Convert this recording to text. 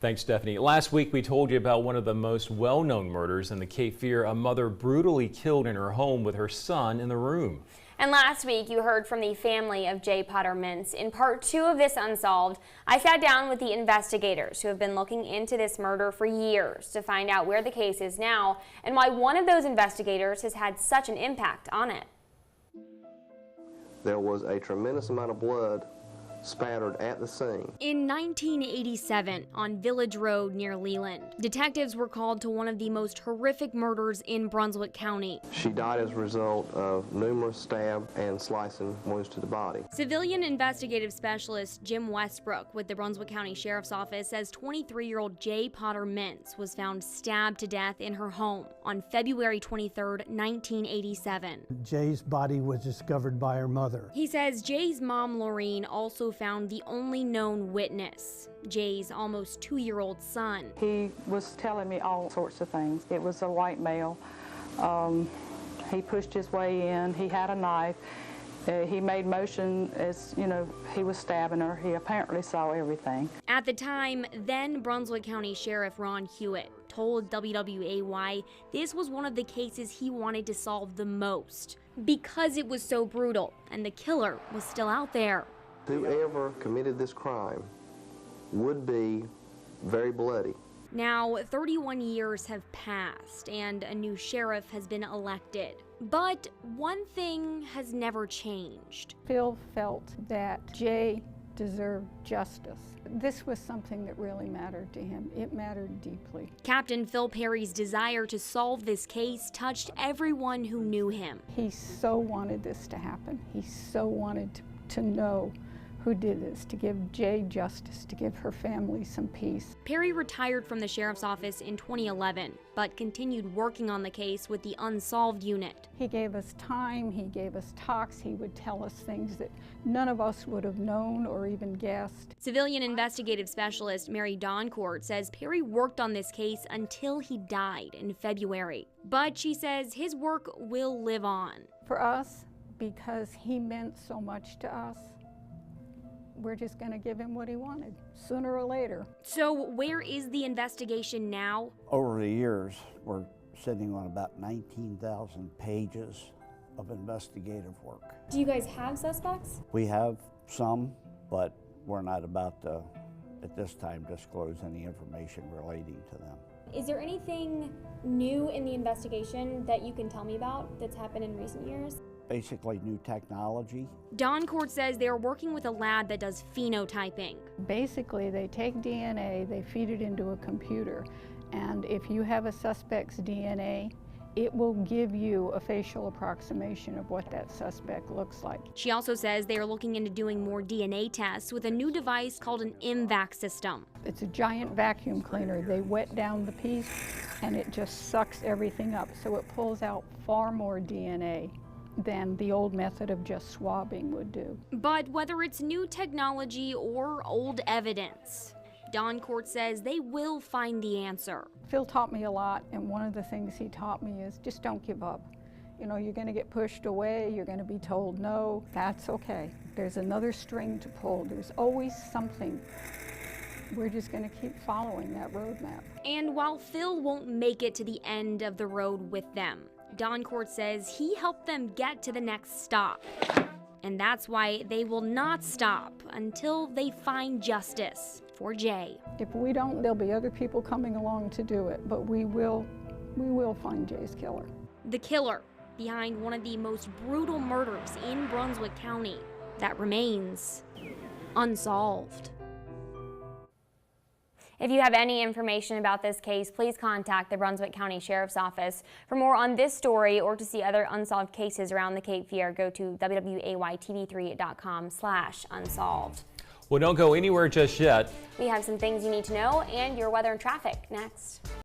Thanks, Stephanie. Last week we told you about one of the most well-known murders in the Cape Fear, a mother brutally killed in her home with her son in the room. And last week you heard from the family of jaye-potter-mintz. In part 2 of this Unsolved, I sat down with the investigators who have been looking into this murder for years to find out where the case is now and why one of those investigators has had such an impact on it. There was a tremendous amount of blood spattered at the scene. In 1987, on Village Road near Leland, detectives were called to one of the most horrific murders in Brunswick County. She died as a result of numerous stab and slicing wounds to the body. Civilian investigative specialist Jim Westbrook with the Brunswick County Sheriff's Office says 23-year-old jaye-potter-mintz was found stabbed to death in her home on February 23, 1987. Jay's body was discovered by her mother. He says Jay's mom, Laureen, also found the only known witness, Jay's almost 2-year-old son. He was telling me all sorts of things. It was a white male. He pushed his way in. He had a knife. He made motion as, you know, he was stabbing her. He apparently saw everything. At the time, then Brunswick County Sheriff Ron Hewitt told WWAY this was one of the cases he wanted to solve the most because it was so brutal and the killer was still out there. Whoever committed this crime would be very bloody. Now, 31 years have passed and a new sheriff has been elected. But one thing has never changed. Phil felt that Jay deserved justice. This was something that really mattered to him. It mattered deeply. Captain Phil Perry's desire to solve this case touched everyone who knew him. He so wanted this to happen. He so wanted to know who did this, to give Jay justice, to give her family some peace. Perry retired from the sheriff's office in 2011, but continued working on the case with the Unsolved unit. He gave us time, he gave us talks, he would tell us things that none of us would have known or even guessed. Civilian investigative specialist Mary Doncourt says Perry worked on this case until he died in February. But she says his work will live on. For us, because he meant so much to us, we're just going to give him what he wanted, sooner or later. So where is the investigation now? Over the years, we're sitting on about 19,000 pages of investigative work. Do you guys have suspects? We have some, but we're not about to, at this time, disclose any information relating to them. Is there anything new in the investigation that you can tell me about that's happened in recent years? Basically new technology. Doncourt says they are working with a lab that does phenotyping. Basically, they take DNA, they feed it into a computer, and if you have a suspect's DNA, it will give you a facial approximation of what that suspect looks like. She also says they are looking into doing more DNA tests with a new device called an MVAC system. It's a giant vacuum cleaner. They wet down the piece and it just sucks everything up, so it pulls out far more DNA than the old method of just swabbing would do. But whether it's new technology or old evidence, Doncourt says they will find the answer. Phil taught me a lot, and one of the things he taught me is just don't give up. You know, you're going to get pushed away, you're going to be told no, that's okay. There's another string to pull, there's always something. We're just going to keep following that roadmap. And while Phil won't make it to the end of the road with them, Doncourt says he helped them get to the next stop. And that's why they will not stop until they find justice for Jay. If we don't, there'll be other people coming along to do it, but we will find Jay's killer. The killer behind one of the most brutal murders in Brunswick County that remains unsolved. If you have any information about this case, please contact the Brunswick County Sheriff's Office. For more on this story or to see other unsolved cases around the Cape Fear, go to wwaytv3.com/unsolved. Well, don't go anywhere just yet. We have some things you need to know and your weather and traffic next.